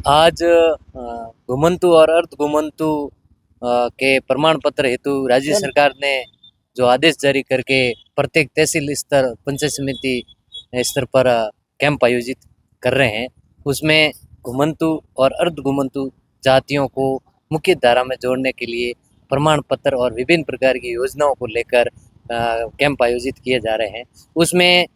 आज घुमंतु और अर्ध घुमंतु के प्रमाण पत्र हेतु राज्य सरकार ने जो आदेश जारी करके प्रत्येक तहसील स्तर पंचायत समिति स्तर पर कैंप आयोजित कर रहे हैं, उसमें घुमंतु और अर्ध घुमंतु जातियों को मुख्य धारा में जोड़ने के लिए प्रमाण पत्र और विभिन्न प्रकार की योजनाओं को लेकर कैंप आयोजित किए जा रहे हैं। उसमें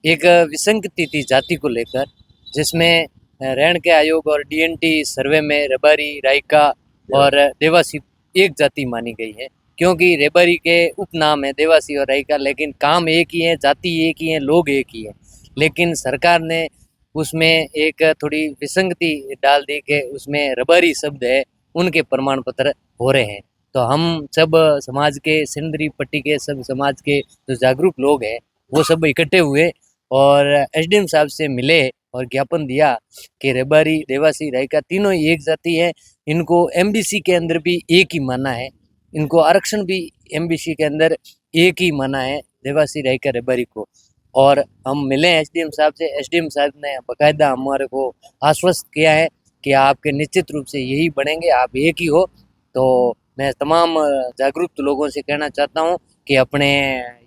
एक विसंगति थी जाति को लेकर, जिसमें रेण के आयोग और डीएनटी सर्वे में रबारी, रायका और देवासी एक जाति मानी गई है, क्योंकि रेबारी के उपनाम है देवासी और रायका, लेकिन काम एक ही है, जाति एक ही है, लोग एक ही है। लेकिन सरकार ने उसमें एक थोड़ी विसंगति डाल दी कि उसमें रबारी शब्द है, उनके प्रमाण पत्र हो रहे हैं। तो हम सब समाज के सिंदरी पट्टी के सब समाज के जो जागरूक लोग हैं वो सब इकट्ठे हुए और एसडीएम साहब से मिले और ज्ञापन दिया कि रेबारी, देवासी, रायका तीनों ही एक जाति है, इनको एमबीसी के अंदर भी एक ही माना है, इनको आरक्षण भी एमबीसी के अंदर एक ही माना है, देवासी, रायका, रेबारी को। और हम मिले एसडीएम साहब से, एसडीएम साहब ने बाकायदा हमारे को आश्वस्त किया है कि आपके निश्चित रूप से यही बनेंगे, आप एक ही हो। तो मैं तमाम जागरूक लोगों से कहना चाहता हूँ कि अपने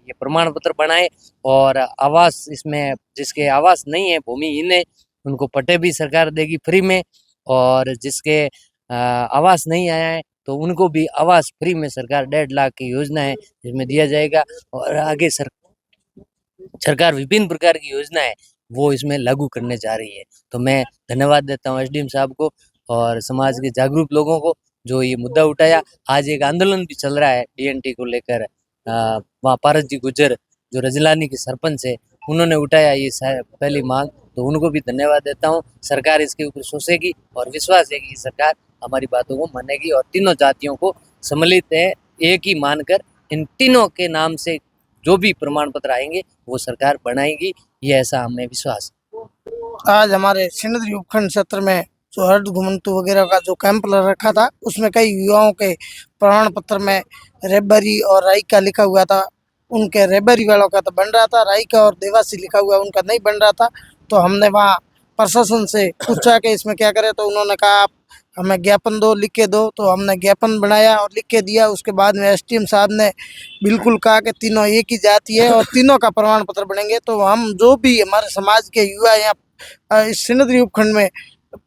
ये प्रमाण पत्र बनाए और आवास, इसमें जिसके आवास नहीं है, भूमिहीन है, उनको पट्टे भी सरकार देगी फ्री में, और जिसके आवास नहीं आया है तो उनको भी आवास फ्री में सरकार 1.5 लाख की योजना है जिसमें दिया जाएगा। और आगे सरकार विभिन्न प्रकार की योजनाएं वो इसमें लागू करने जा रही है। तो मैं धन्यवाद देता हूँ एसडीएम साहब को और समाज के जागरूक लोगों को जो ये मुद्दा उठाया। आज एक आंदोलन भी चल रहा है डीएनटी को लेकर, वहाँ पारस जी गुजर जो रजलानी के सरपंच है उन्होंने उठाया ये पहली मांग, तो उनको भी धन्यवाद देता हूँ। सरकार इसके ऊपर सोचेगी और विश्वास है कि सरकार हमारी बातों को मानेगी और तीनों जातियों को सम्मिलित है एक ही मानकर इन तीनों के नाम से जो भी प्रमाण पत्र आएंगे वो सरकार बनाएगी, ये ऐसा हमें विश्वास है। आज हमारे सिंदरी उपखंड क्षेत्र में जो अर्ध घुमंतु वगैरह का जो कैंप रखा था, उसमें कई युवाओं के प्रमाण पत्र में रेबरी और रायका लिखा हुआ था। उनके रेबरी वालों का तो बन रहा था, रायका और देवासी लिखा हुआ उनका नहीं बन रहा था। तो हमने वहाँ प्रशासन से पूछा कि इसमें क्या करें, तो उन्होंने कहा आप हमें ज्ञापन दो, लिख के दो। तो हमने ज्ञापन बनाया और लिख के दिया। उसके बाद में एसडीएम साहब ने बिल्कुल कहा कि तीनों एक ही जाति है और तीनों का प्रमाण पत्र बनेंगे। तो हम जो भी हमारे समाज के युवा यहाँ इस सिंदरी उपखंड में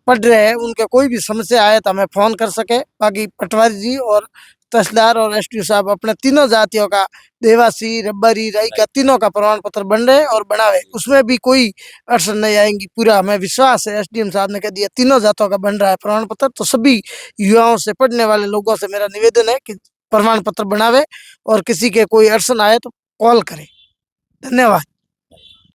पढ़ रहे हैं, उनके कोई भी समस्या आए तो हमें फ़ोन कर सके। बाकी पटवारी जी और तहसीलदार और एसडीओ साहब अपने तीनों जातियों का, देवासी, रब्बारी, रायका तीनों का प्रमाण पत्र बन रहे और बनावे, उसमें भी कोई अड़चन नहीं आएंगी। पूरा हमें विश्वास है, एसडीएम साहब ने कह दिया तीनों जातों का बन रहा है प्रमाण पत्र। तो सभी युवाओं से, पढ़ने वाले लोगों से मेरा निवेदन है कि प्रमाण पत्र बनावे और किसी के कोई अड़चन आए तो कॉल करें। धन्यवाद।